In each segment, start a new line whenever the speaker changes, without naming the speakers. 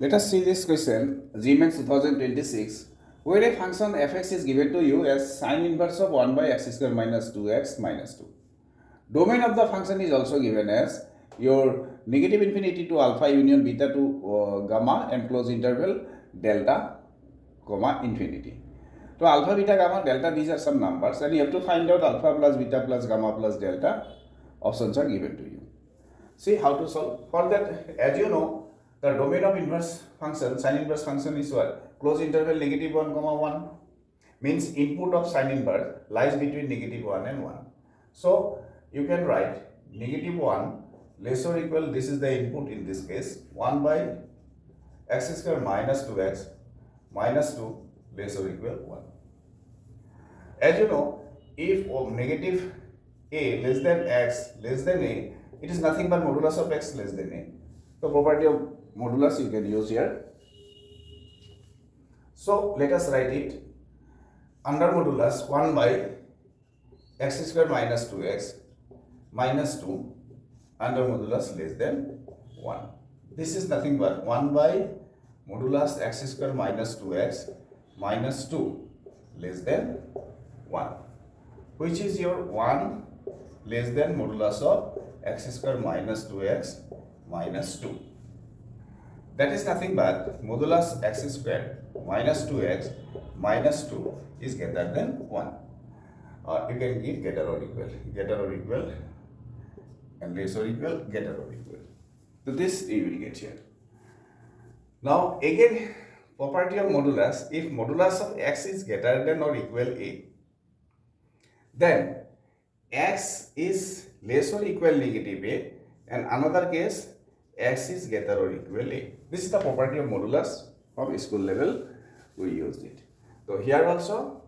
Let us see this question, Jeemains 2026, where a function fx is given to you as sine inverse of 1 by x square minus 2x minus 2. Domain of the function is also given as your negative infinity to alpha union beta to gamma and close interval delta comma infinity. So alpha, beta, gamma, delta, these are some numbers, and you have to find out alpha plus beta plus gamma plus delta. Options are given to you. See how to solve. For that, as you know, the domain of inverse function, sine inverse function is what? Close interval negative 1 comma 1. Means input of sine inverse lies between negative 1 and 1. So you can write negative 1 less or equal, this is the input in this case, 1 by x square minus 2x minus 2 less or equal 1. As you know, if negative a less than x less than a, it is nothing but modulus of x less than a. The property of modulus you can use here. So let us write it under modulus 1 by x square minus 2x minus 2 under modulus less than 1. This is nothing but 1 by modulus x square minus 2x minus 2 less than 1, which is your 1 less than modulus of x square minus 2x minus 2. That is nothing but modulus x square minus 2x minus 2 is greater than 1. Or you can give greater or equal, and less or equal, greater or equal. So this you will get here. Now again, property of modulus, if modulus of x is greater than or equal a, then x is less or equal negative a, and another case x is greater or equal a. This is the property of modulus. From school level we used it. So here also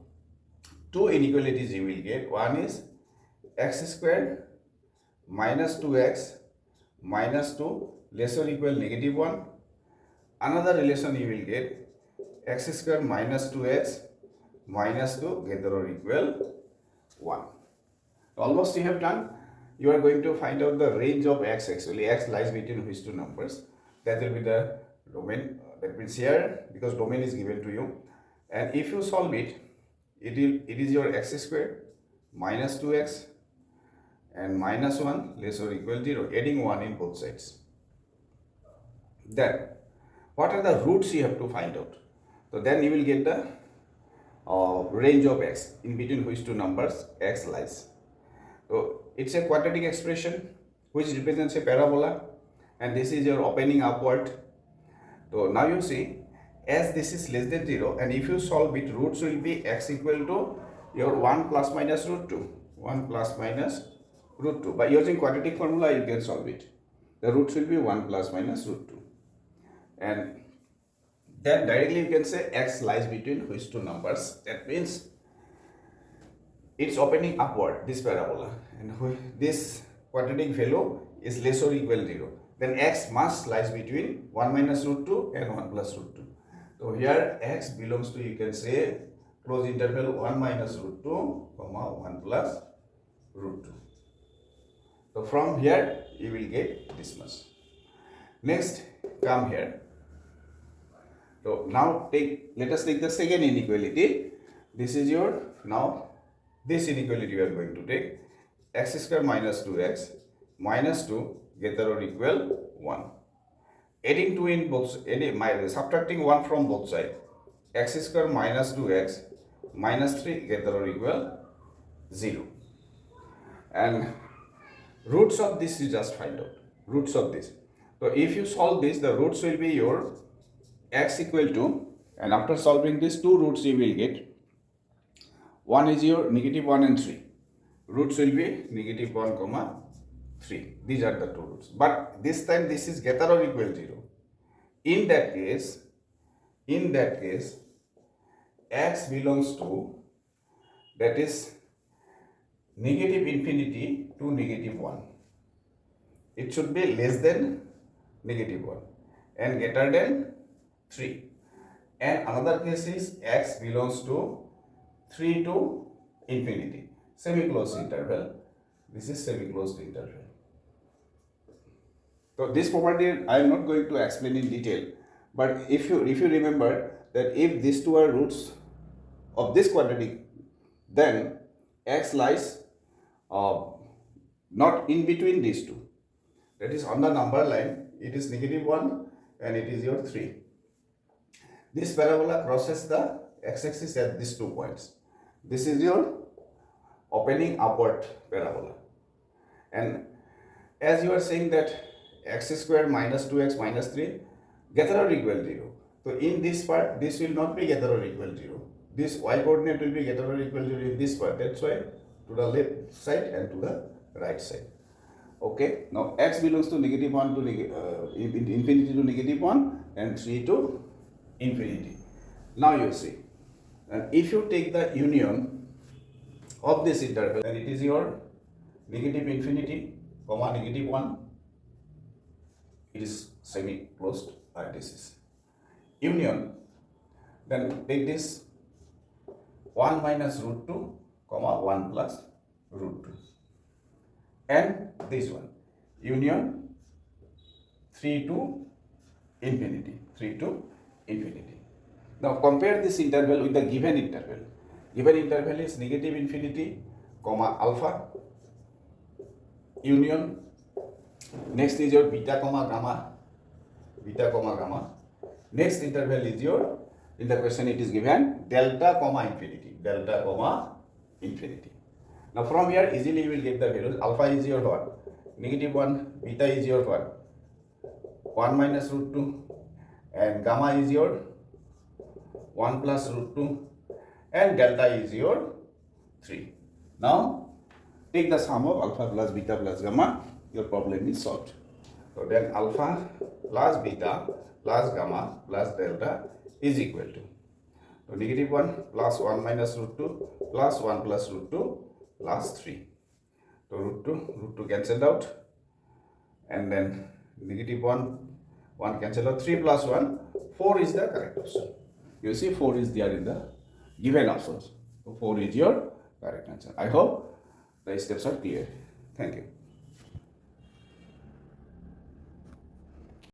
two inequalities you will get. One is x square minus 2x minus 2 less or equal negative 1. Another relation you will get x square minus 2x minus 2 greater or equal 1. Almost you have done. You are going to find out the range of x actually. X lies between which two numbers. That will be the domain. That means here, because domain is given to you. And if you solve it, it is your x square minus 2x and minus 1 less or equal 0, adding 1 in both sides. Then, what are the roots you have to find out? So then you will get the range of x in between which two numbers x lies. So it's a quadratic expression which represents a parabola, and this is your opening upward. So now you see, as this is less than 0, and if you solve it, roots will be x equal to your 1 plus minus root 2. 1 plus minus root 2. By using quadratic formula, you can solve it. The roots will be 1 plus minus root 2. And then directly you can say x lies between which two numbers. That means it's opening upward, this parabola, and this quadratic value is less or equal 0. Then x must lies between 1 minus root 2 and 1 plus root 2. So here x belongs to, you can say, close interval 1 minus root 2 comma 1 plus root 2. So from here you will get this much. Next, come here. So now let us take the second inequality. This is your, now this inequality we are going to take x square minus 2x minus 2 greater or equal 1. Adding 2 in both, subtracting 1 from both sides, x square minus 2x minus 3 greater or equal 0. And roots of this you just find out, roots of this. So if you solve this, the roots will be your x equal to, and after solving this, two roots you will get. One is your negative 1 and 3. Roots will be negative 1 comma 3. These are the two roots. But this time this is greater or equal 0. In that case, x belongs to, that is negative infinity to negative 1. It should be less than negative 1 and greater than 3. And another case is x belongs to 3 to infinity, semi-closed interval. This is semi-closed interval. So this property I am not going to explain in detail, But if you remember that if these two are roots of this quadratic, then x lies not in between these two. That is on the number line, it is -1 and it is your 3. This parabola crosses the x-axis at these 2 points. This is your opening upward parabola. And as you are saying that x square minus 2x minus 3 greater or equal to 0. So in this part, this will not be greater or equal to 0. This y coordinate will be greater or equal to 0 in this part. That's why to the left side and to the right side. Okay. Now x belongs to -1 to infinity to -1 and 3 to infinity. Now you see, if you take the union of this interval, then it is your -infinity, -1. It is semi-closed, and this is union. Then take this 1 minus root 2, 1 plus root 2. And this one, union 3 to infinity, 3 to infinity. Now compare this interval with the given interval. Given interval is -infinity, alpha, union. Next is your beta, gamma. Next interval is your, in the question it is given, delta, infinity. Now from here easily you will get the values. Alpha is your what? -1, beta is your what? 1 minus root 2, and gamma is your 1 plus root 2, and delta is your 3. Now take the sum of alpha plus beta plus gamma, your problem is solved. So then alpha plus beta plus gamma plus delta is equal to, so -1 plus 1 minus root 2 plus 1 plus root 2 plus 3. So root 2 cancelled out, and then -1 cancelled out, 3 plus 1, 4 is the correct option. You see 4 is there in the given options. So 4 is your correct answer. I hope the steps are clear. Thank you.